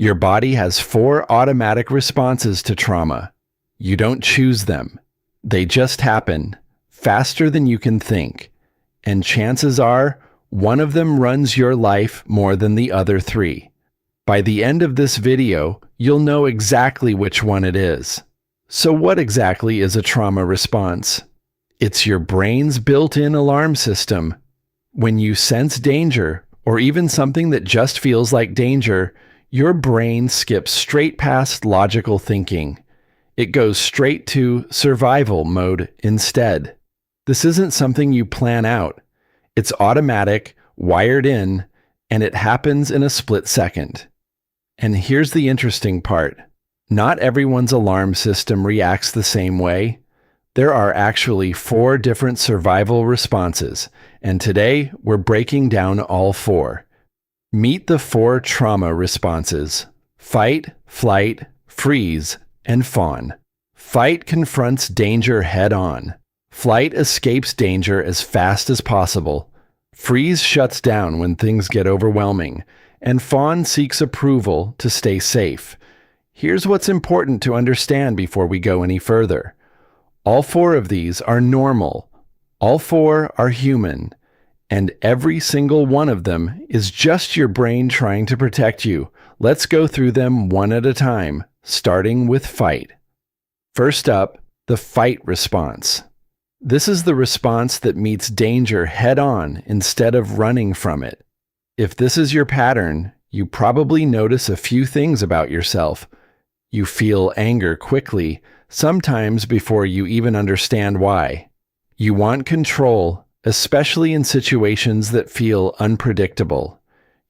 Your body has 4 automatic responses to trauma. You don't choose them. They just happen, faster than you can think. And chances are, one of them runs your life more than the other 3. By the end of this video, you'll know exactly which one it is. So what exactly is a trauma response? It's your brain's built-in alarm system. When you sense danger, or even something that just feels like danger, your brain skips straight past logical thinking. It goes straight to survival mode instead. This isn't something you plan out. It's automatic, wired in, and it happens in a split second. And here's the interesting part. Not everyone's alarm system reacts the same way. There are actually 4 different survival responses, and today we're breaking down all 4. Meet the 4 trauma responses: fight, flight, freeze, and fawn. Fight confronts danger head-on. Flight escapes danger as fast as possible. Freeze shuts down when things get overwhelming, and fawn seeks approval to stay safe. Here's what's important to understand before we go any further. All 4 of these are normal. All 4 are human. And every single one of them is just your brain trying to protect you. Let's go through them one at a time, starting with fight. First up, the fight response. This is the response that meets danger head-on instead of running from it. If this is your pattern, you probably notice a few things about yourself. You feel anger quickly, sometimes before you even understand why. You want control, especially in situations that feel unpredictable.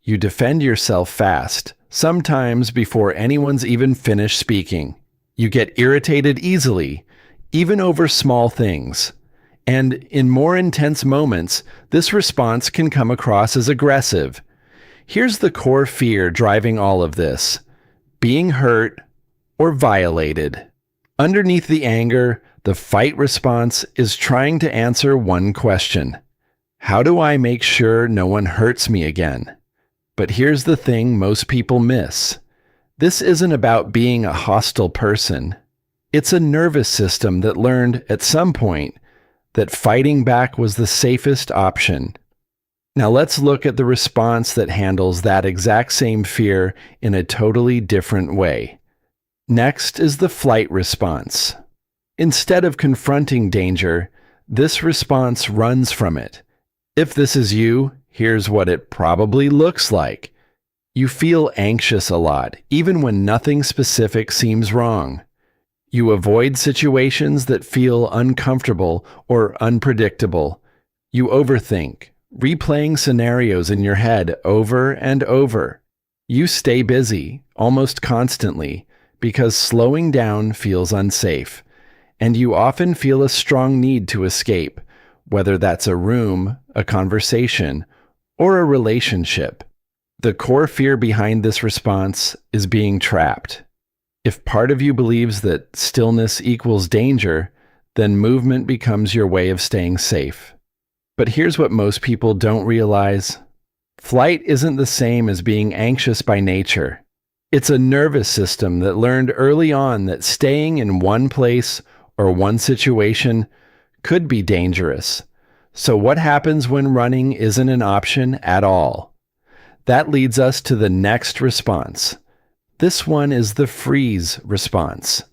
You defend yourself fast, sometimes before anyone's even finished speaking. You get irritated easily, even over small things. And in more intense moments, this response can come across as aggressive. Here's the core fear driving all of this: being hurt or violated. Underneath the anger, the fight response is trying to answer one question: how do I make sure no one hurts me again? But here's the thing most people miss. This isn't about being a hostile person. It's a nervous system that learned at some point that fighting back was the safest option. Now let's look at the response that handles that exact same fear in a totally different way. Next is the flight response. Instead of confronting danger, this response runs from it. If this is you, here's what it probably looks like. You feel anxious a lot, even when nothing specific seems wrong. You avoid situations that feel uncomfortable or unpredictable. You overthink, replaying scenarios in your head over and over. You stay busy, almost constantly, because slowing down feels unsafe. And you often feel a strong need to escape, whether that's a room, a conversation, or a relationship. The core fear behind this response is being trapped. If part of you believes that stillness equals danger, then movement becomes your way of staying safe. But here's what most people don't realize. Flight isn't the same as being anxious by nature. It's a nervous system that learned early on that staying in one place or one situation could be dangerous. So what happens when running isn't an option at all? That leads us to the next response. This one is the freeze response.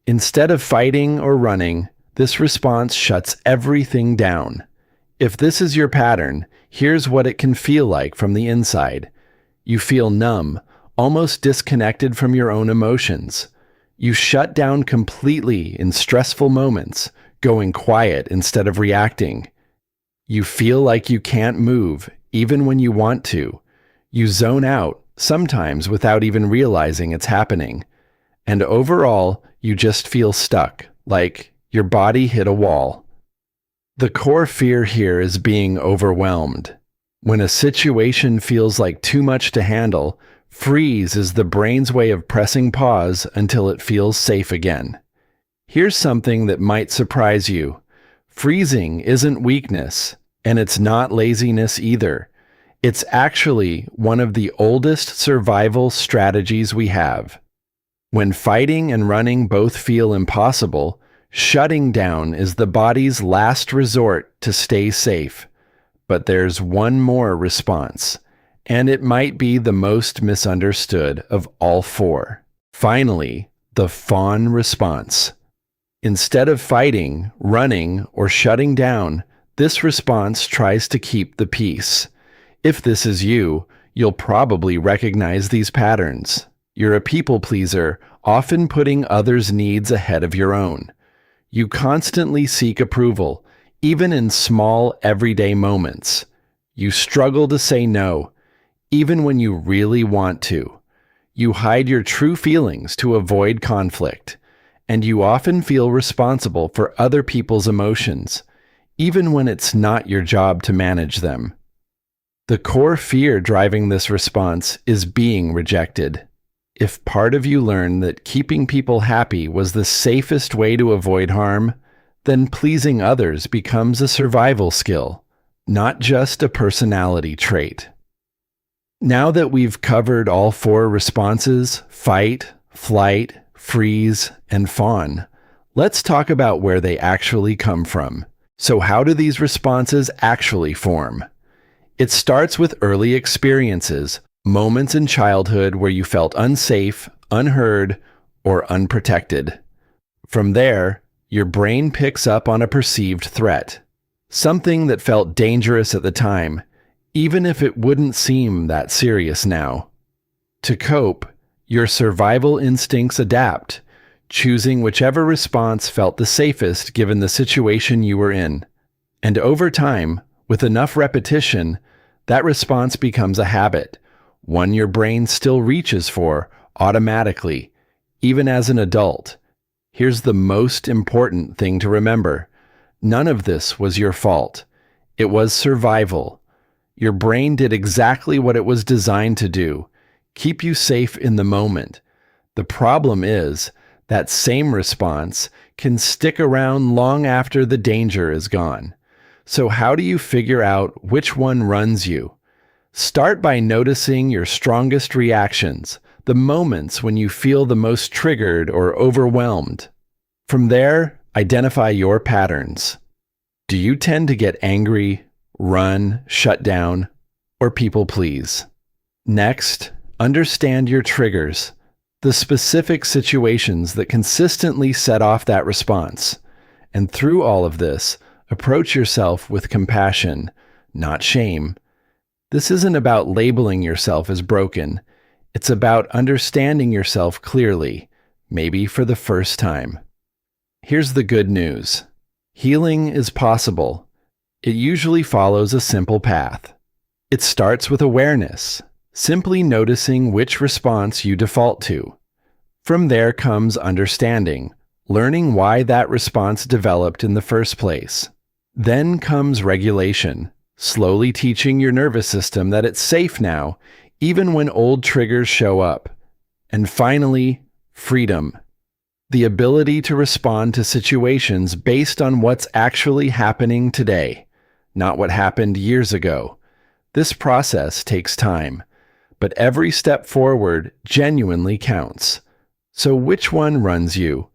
Instead of fighting or running, this response shuts everything down. If this is your pattern, here's what it can feel like from the inside. You feel numb, almost disconnected from your own emotions. You shut down completely in stressful moments, going quiet instead of reacting. You feel like you can't move, even when you want to. You zone out, sometimes without even realizing it's happening. And overall, you just feel stuck, like your body hit a wall. The core fear here is being overwhelmed. When a situation feels like too much to handle, freeze is the brain's way of pressing pause until it feels safe again. Here's something that might surprise you. Freezing isn't weakness, and it's not laziness either. It's actually one of the oldest survival strategies we have. When fighting and running both feel impossible, shutting down is the body's last resort to stay safe. But there's one more response, and it might be the most misunderstood of all four. Finally, the fawn response. Instead of fighting, running, or shutting down, this response tries to keep the peace. If this is you, you'll probably recognize these patterns. You're a people pleaser, often putting others' needs ahead of your own. You constantly seek approval, even in small, everyday moments. You struggle to say no, even when you really want to. You hide your true feelings to avoid conflict, and you often feel responsible for other people's emotions, even when it's not your job to manage them. The core fear driving this response is being rejected. If part of you learned that keeping people happy was the safest way to avoid harm, then pleasing others becomes a survival skill, not just a personality trait. Now that we've covered all four responses, fight, flight, freeze, and fawn, let's talk about where they actually come from. So how do these responses actually form? It starts with early experiences, moments in childhood where you felt unsafe, unheard, or unprotected. From there, your brain picks up on a perceived threat, something that felt dangerous at the time, even if it wouldn't seem that serious now. To cope, your survival instincts adapt, choosing whichever response felt the safest given the situation you were in. And over time, with enough repetition, that response becomes a habit, one your brain still reaches for automatically, even as an adult. Here's the most important thing to remember. None of this was your fault. It was survival. Your brain did exactly what it was designed to do, keep you safe in the moment. The problem is, that same response can stick around long after the danger is gone. So how do you figure out which one runs you? Start by noticing your strongest reactions, the moments when you feel the most triggered or overwhelmed. From there, identify your patterns. Do you tend to get angry, run, shut down, or people please? Next, understand your triggers, the specific situations that consistently set off that response. And through all of this, approach yourself with compassion, not shame. This isn't about labeling yourself as broken. It's about understanding yourself clearly, maybe for the first time. Here's the good news. Healing is possible. It usually follows a simple path. It starts with awareness, simply noticing which response you default to. From there comes understanding, learning why that response developed in the first place. Then comes regulation, slowly teaching your nervous system that it's safe now, even when old triggers show up. And finally, freedom. The ability to respond to situations based on what's actually happening today, not what happened years ago. This process takes time, but every step forward genuinely counts. So which one runs you?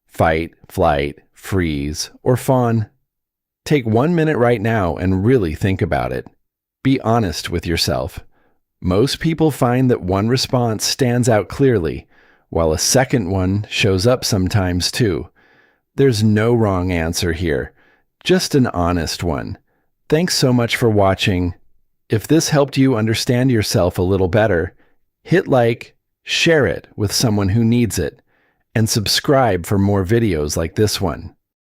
Fight, flight, freeze, or fawn? Take 1 minute right now and really think about it. Be honest with yourself. Most people find that one response stands out clearly, while a second one shows up sometimes too. There's no wrong answer here, just an honest one. Thanks so much for watching. If this helped you understand yourself a little better, hit like, share it with someone who needs it, and subscribe for more videos like this one.